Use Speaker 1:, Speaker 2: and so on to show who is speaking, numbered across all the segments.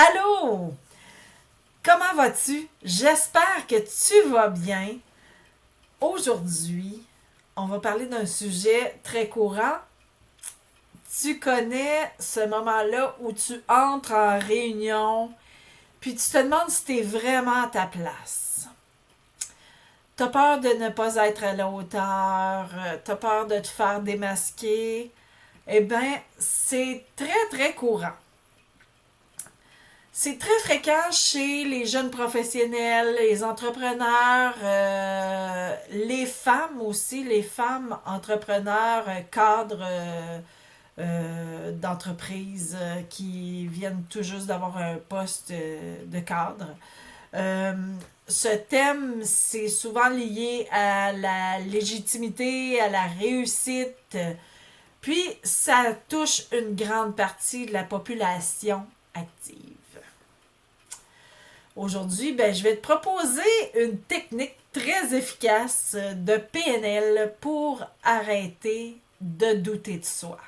Speaker 1: Allô? Comment vas-tu? J'espère que tu vas bien. Aujourd'hui, on va parler d'un sujet très courant. Tu connais ce moment-là où tu entres en réunion, puis tu te demandes si tu es vraiment à ta place. T'as peur de ne pas être à la hauteur, t'as peur de te faire démasquer. Eh bien, c'est très, très courant. C'est très fréquent chez les jeunes professionnels, les entrepreneurs, les femmes aussi, les femmes entrepreneurs, cadres d'entreprise qui viennent tout juste d'avoir un poste de cadre. Euh, Ce thème, c'est souvent lié à la légitimité, à la réussite, puis ça touche une grande partie de la population active. Aujourd'hui, je vais te proposer une technique très efficace de PNL pour arrêter de douter de soi.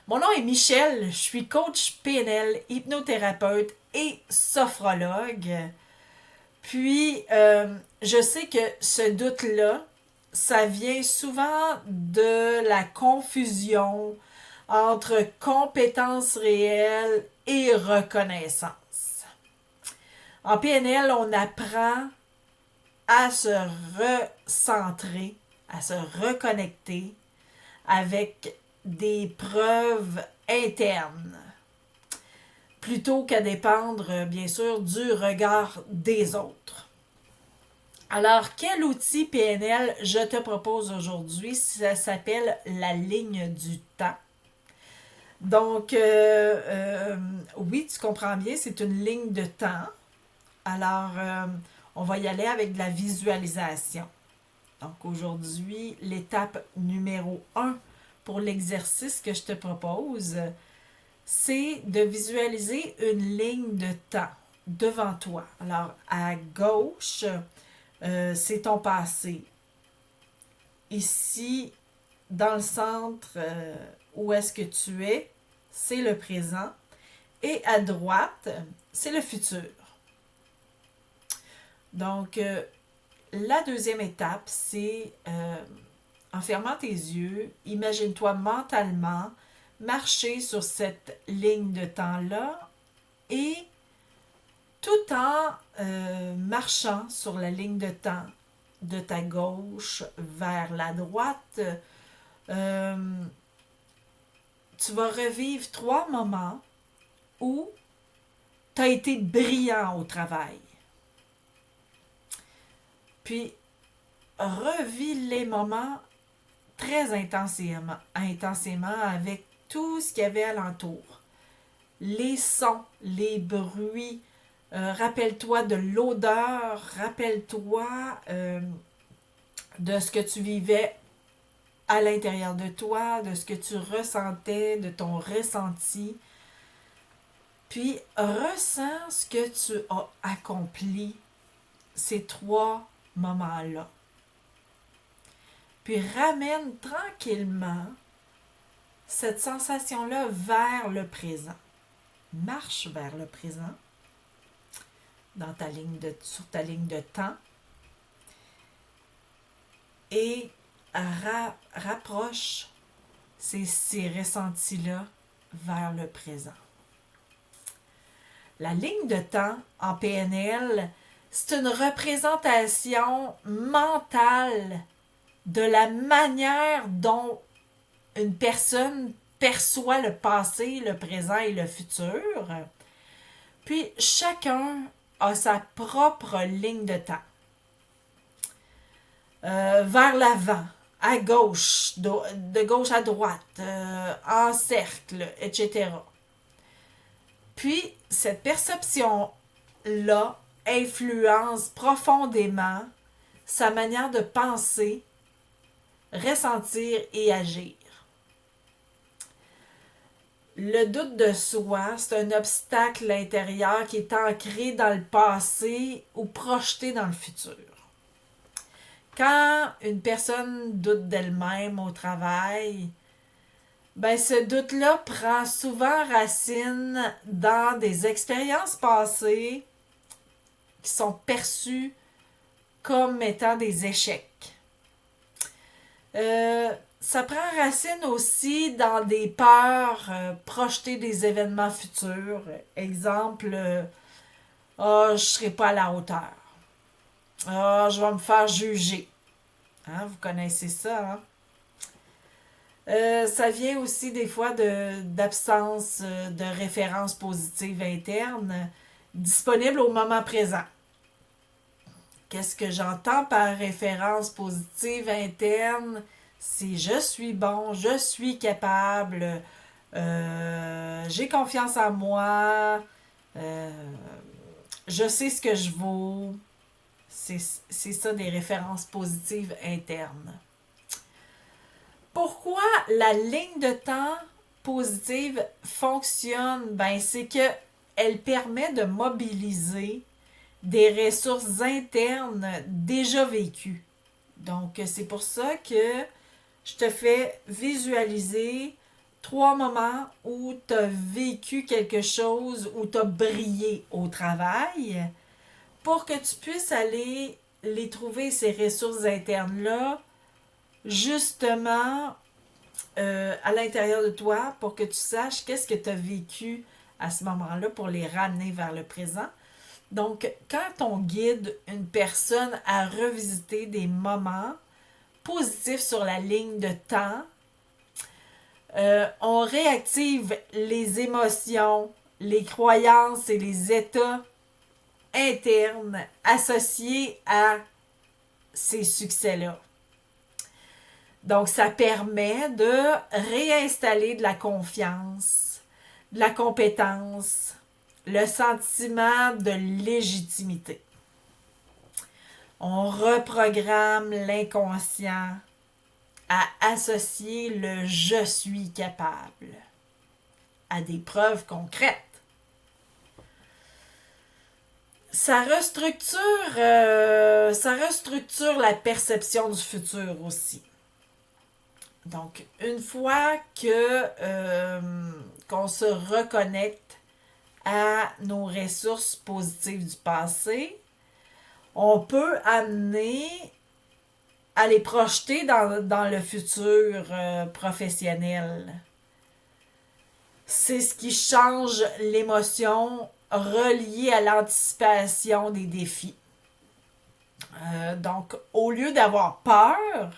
Speaker 1: Mon nom est Michel, je suis coach PNL, hypnothérapeute et sophrologue. Puis, je sais que ce doute-là, ça vient souvent de la confusion entre compétences réelles et reconnaissance. En PNL, on apprend à se recentrer, à se reconnecter avec des preuves internes, plutôt qu'à dépendre, bien sûr, du regard des autres. Alors, quel outil PNL je te propose aujourd'hui? Ça s'appelle la ligne du temps. Donc, oui, tu comprends bien, c'est une ligne de temps. Alors, on va y aller avec de la visualisation. Donc, aujourd'hui, l'étape numéro 1 pour l'exercice que je te propose, c'est de visualiser une ligne de temps devant toi. Alors, à gauche, c'est ton passé. Ici, dans le centre, où est-ce que tu es, c'est le présent. Et à droite, c'est le futur. Donc, la deuxième étape, c'est en fermant tes yeux, imagine-toi mentalement marcher sur cette ligne de temps-là et tout en marchant sur la ligne de temps de ta gauche vers la droite, euh, tu vas revivre 3 moments où tu as été brillant au travail. Puis, revis les moments très intensément avec tout ce qu'il y avait alentour. Les sons, les bruits, rappelle-toi de l'odeur, rappelle-toi de ce que tu vivais à l'intérieur de toi, de ce que tu ressentais, de ton ressenti. Puis, ressens ce que tu as accompli ces 3 moments-là. Puis ramène tranquillement cette sensation-là vers le présent. Marche vers le présent sur ta ligne de temps et rapproche ces ressentis-là vers le présent. La ligne de temps en PNL, c'est une représentation mentale de la manière dont une personne perçoit le passé, le présent et le futur. Puis chacun a sa propre ligne de temps. Vers l'avant, à gauche, de gauche à droite, en cercle, etc. Puis cette perception-là influence profondément sa manière de penser, ressentir et agir. Le doute de soi, c'est un obstacle intérieur qui est ancré dans le passé ou projeté dans le futur. Quand une personne doute d'elle-même au travail, Ben, ce doute-là prend souvent racine dans des expériences passées qui sont perçues comme étant des échecs. Ça prend racine aussi dans des peurs projetées des événements futurs. Exemple, ah, je serai pas à la hauteur. Ah, je vais me faire juger. Hein, vous connaissez ça, hein? Ça vient aussi des fois d'absence de références positives internes disponibles au moment présent. Qu'est-ce que j'entends par référence positive interne? C'est je suis bon, je suis capable, j'ai confiance en moi, euh, je sais ce que je vaux. C'est ça des références positives internes. Pourquoi la ligne de temps positive fonctionne? Ben, c'est que elle permet de mobiliser des ressources internes déjà vécues. Donc, c'est pour ça que je te fais visualiser 3 moments où tu as vécu quelque chose, où tu as brillé au travail, pour que tu puisses aller les trouver, ces ressources internes-là, justement à l'intérieur de toi, pour que tu saches qu'est-ce que tu as vécu à ce moment-là, pour les ramener vers le présent. Donc, quand on guide une personne à revisiter des moments positifs sur la ligne de temps, on réactive les émotions, les croyances et les états internes associés à ces succès-là. Donc, ça permet de réinstaller de la confiance, de la compétence, le sentiment de légitimité. On reprogramme l'inconscient à associer le je suis capable à des preuves concrètes. Ça restructure la perception du futur aussi. Donc, une fois qu'on se reconnecte à nos ressources positives du passé, on peut amener à les projeter dans le futur professionnel. C'est ce qui change l'émotion reliée à l'anticipation des défis. Donc, au lieu d'avoir peur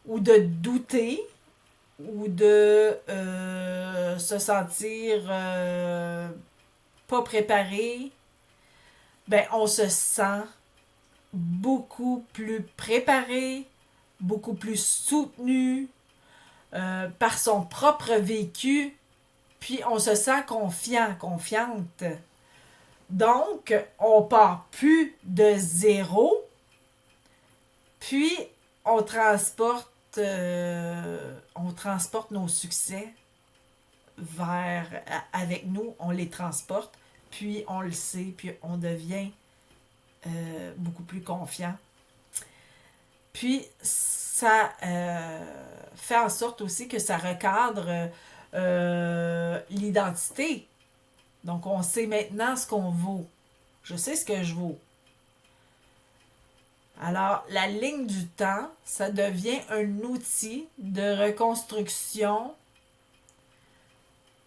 Speaker 1: ou de douter ou de se sentir pas préparé, ben on se sent beaucoup plus préparé, beaucoup plus soutenu par son propre vécu, puis on se sent confiant, confiante. Donc, on part plus de zéro, puis on transporte nos succès avec nous, on les transporte, puis on le sait, puis on devient beaucoup plus confiant. Puis ça fait en sorte aussi que ça recadre l'identité. Donc on sait maintenant ce qu'on vaut. Je sais ce que je vaux. Alors, la ligne du temps, ça devient un outil de reconstruction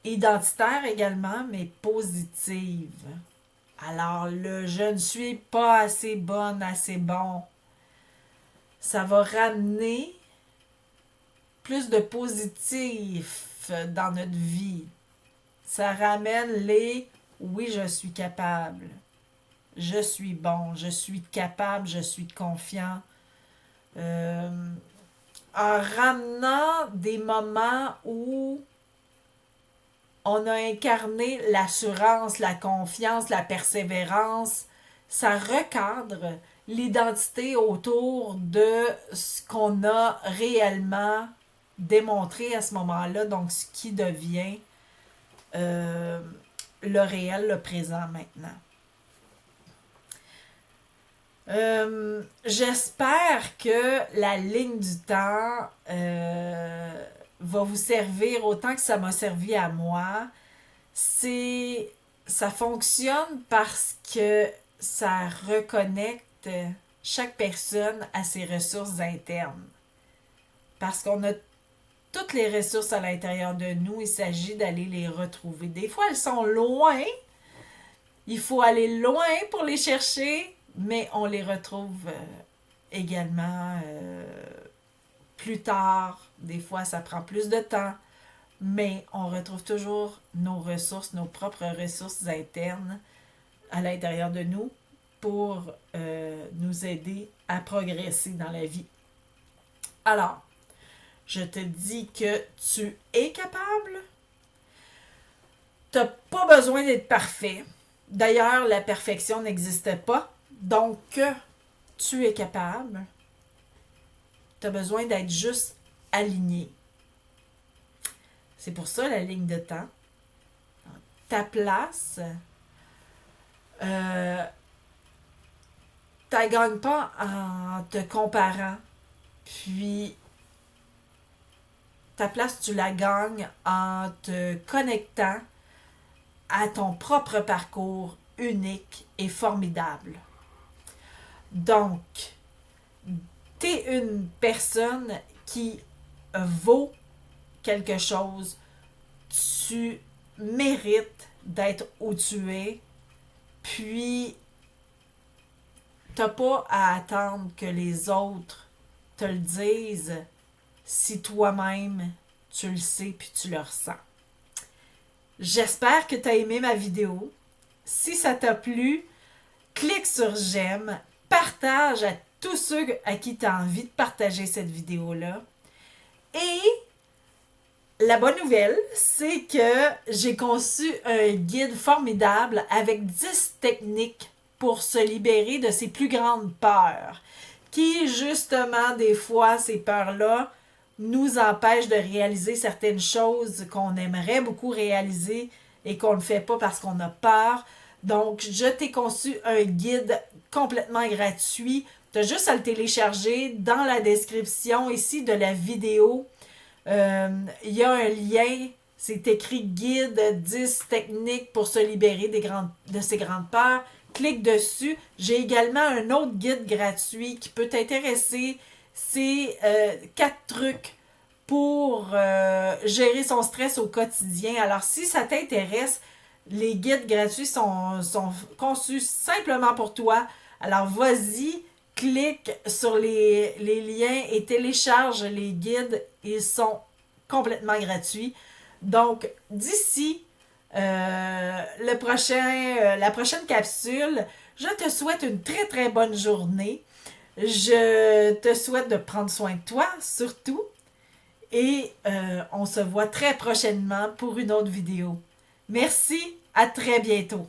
Speaker 1: identitaire également, mais positive. Alors, le je ne suis pas assez bonne, assez bon, ça va ramener plus de positif dans notre vie. Ça ramène les oui, je suis capable. Je suis bon, je suis capable, je suis confiant. En ramenant des moments où on a incarné l'assurance, la confiance, la persévérance, ça recadre l'identité autour de ce qu'on a réellement démontré à ce moment-là, donc ce qui devient le réel, le présent maintenant. J'espère que la ligne du temps va vous servir autant que ça m'a servi à moi. Ça fonctionne parce que ça reconnecte chaque personne à ses ressources internes. Parce qu'on a toutes les ressources à l'intérieur de nous, il s'agit d'aller les retrouver. Des fois, elles sont loin. Il faut aller loin pour les chercher, mais on les retrouve également plus tard. Des fois, ça prend plus de temps, mais on retrouve toujours nos ressources, nos propres ressources internes à l'intérieur de nous pour nous aider à progresser dans la vie. Alors, je te dis que tu es capable. Tu n'as pas besoin d'être parfait. D'ailleurs, la perfection n'existe pas. Donc, tu es capable. Tu as besoin d'être juste aligné. C'est pour ça la ligne de temps. Ta place, tu ne gagnes pas en te comparant. Puis, ta place, tu la gagnes en te connectant à ton propre parcours unique et formidable. Donc, tu es une personne qui vaut quelque chose. Tu mérites d'être où tu es. Puis, tu n'as pas à attendre que les autres te le disent si toi-même, tu le sais puis tu le ressens. J'espère que tu as aimé ma vidéo. Si ça t'a plu, clique sur j'aime, partage à tous ceux à qui tu as envie de partager cette vidéo-là. Et la bonne nouvelle, c'est que j'ai conçu un guide formidable avec 10 techniques pour se libérer de ses plus grandes peurs, qui justement, des fois, ces peurs-là, nous empêche de réaliser certaines choses qu'on aimerait beaucoup réaliser et qu'on ne fait pas parce qu'on a peur. Donc, je t'ai conçu un guide complètement gratuit. Tu as juste à le télécharger dans la description ici de la vidéo. Il y a un lien, c'est écrit guide 10 techniques pour se libérer de ses grandes peurs. Clique dessus. J'ai également un autre guide gratuit qui peut t'intéresser. C'est 4 trucs pour gérer son stress au quotidien. Alors, si ça t'intéresse, les guides gratuits sont conçus simplement pour toi. Alors, vas-y, clique sur les liens et télécharge les guides. Ils sont complètement gratuits. Donc, d'ici la prochaine capsule, je te souhaite une très, très bonne journée. Je te souhaite de prendre soin de toi, surtout. Et on se voit très prochainement pour une autre vidéo. Merci, à très bientôt.